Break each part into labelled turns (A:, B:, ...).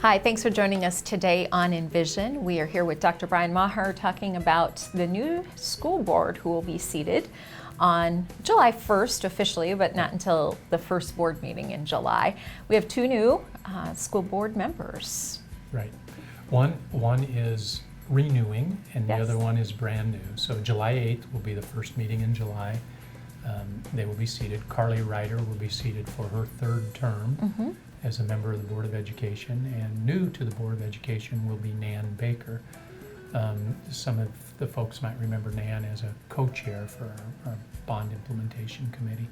A: Hi, thanks for joining us today on Envision. We are here with Dr. Brian Maher talking about the new school board who will be seated on July 1st officially, but not until the first board meeting in July. We have two new school board members.
B: Right. One is renewing and the other one is brand new. So July 8th will be the first meeting in July. They will be seated. Carly Reiter will be seated for her third term as a member of the Board of Education, and new to the Board of Education will be Nan Baker. Some of the folks might remember Nan as a co-chair for our bond implementation committee.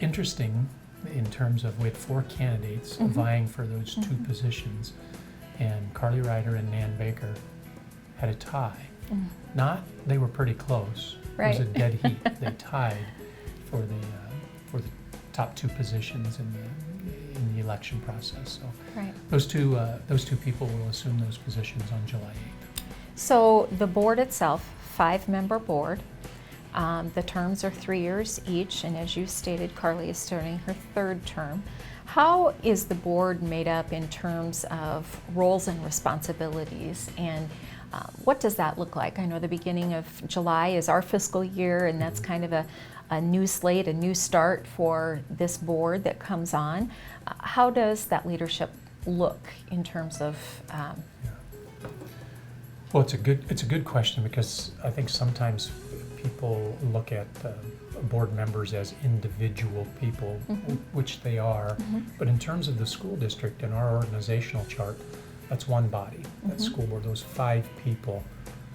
B: Interesting in terms of we had four candidates vying for those two positions, and Carly Reiter and Nan Baker had a tie. They were pretty close.
A: Right.
B: It was a dead heat. They tied for the top two positions in the election process. So those two people will assume those positions on July 8th.
A: So the board itself, 5-member board. The terms are 3 years each, and as you stated, Carly is starting her third term. How is the board made up in terms of roles and responsibilities, and what does that look like? I know the beginning of July is our fiscal year, and that's kind of a new slate, a new start for this board that comes on. How does that leadership look in terms of?
B: Well, it's a good question, because I think sometimes people look at board members as individual people, which they are. But in terms of the school district and our organizational chart, that's one body. That school board, those 5 people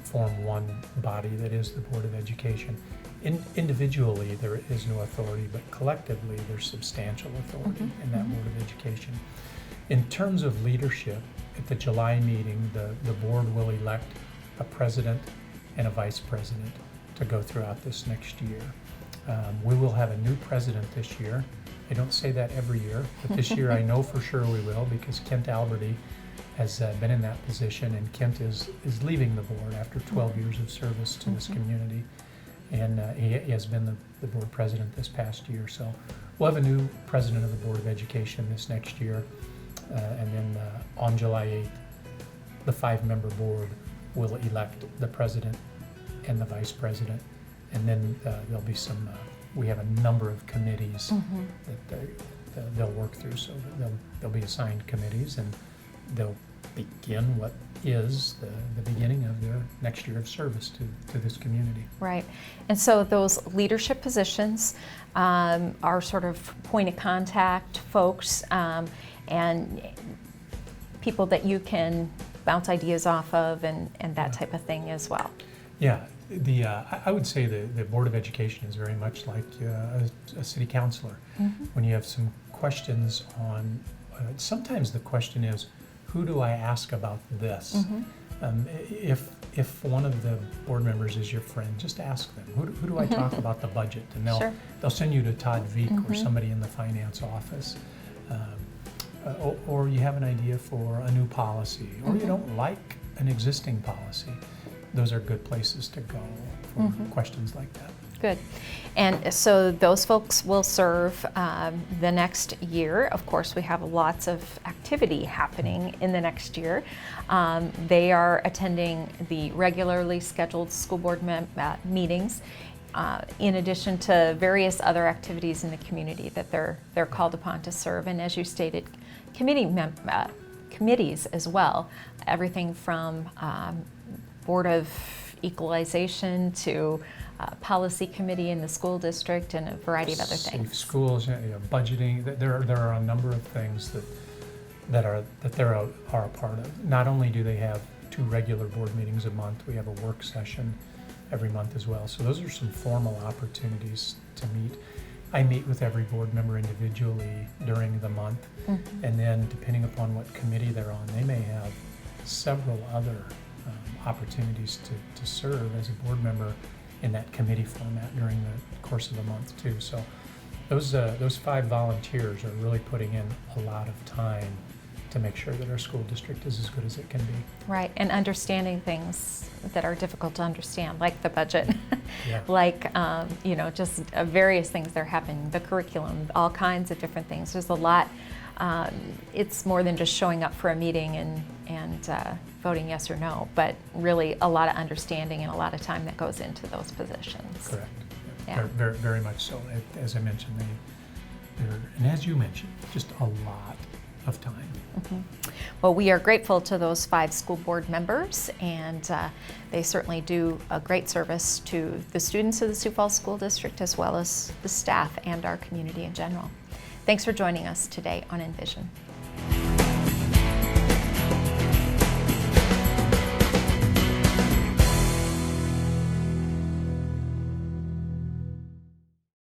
B: form one body that is the Board of Education. Individually, there is no authority, but collectively, there's substantial authority in that Board of Education. In terms of leadership, at the July meeting, the board will elect a president and a vice president to go throughout this next year. We will have a new president this year. I don't say that every year, but this year I know for sure we will, because Kent Alberty has been in that position, and Kent is leaving the board after 12 years of service to this community. And he has been the board president this past year. So we'll have a new president of the Board of Education this next year. And then on July 8th, the 5-member board will elect the president and the vice president. And then there'll be we have a number of committees that they'll work through. So they'll be assigned committees, and they'll begin what is the beginning of their next year of service to this community.
A: Right. And so those leadership positions are sort of point of contact folks and people that you can bounce ideas off of and that type of thing as well.
B: Yeah. I would say the Board of Education is very much like a city councilor. When you have some questions on, sometimes the question is, who do I ask about this? If one of the board members is your friend, just ask them, who do I talk about the budget? And they'll send you to Todd Veek or somebody in the finance office. Or you have an idea for a new policy, or you don't like an existing policy. Those are good places to go for questions like that.
A: Good. And so those folks will serve the next year. Of course, we have lots of activity happening in the next year. They are attending the regularly scheduled school board meetings, in addition to various other activities in the community that they're called upon to serve. And as you stated, committees as well. Everything from Board of Equalization to policy committee in the school district, and a variety of other things.
B: Safe schools, budgeting. There are a number of things that are a part of. Not only do they have 2 regular board meetings a month, we have a work session every month as well. So those are some formal opportunities to meet. I meet with every board member individually during the month, and then depending upon what committee they're on, they may have several other opportunities to serve as a board member in that committee format during the course of the month too. So those 5 volunteers are really putting in a lot of time to make sure that our school district is as good as it can be.
A: Right, and understanding things that are difficult to understand, like the budget, like just various things that are happening, the curriculum, all kinds of different things. There's a lot It's more than just showing up for a meeting and voting yes or no, but really a lot of understanding and a lot of time that goes into those positions.
B: Correct.
A: Yeah.
B: Very, very much so. As I mentioned, and as you mentioned, just a lot of time.
A: Mm-hmm. Well, we are grateful to those 5 school board members, and they certainly do a great service to the students of the Sioux Falls School District as well as the staff and our community in general. Thanks for joining us today on Envision.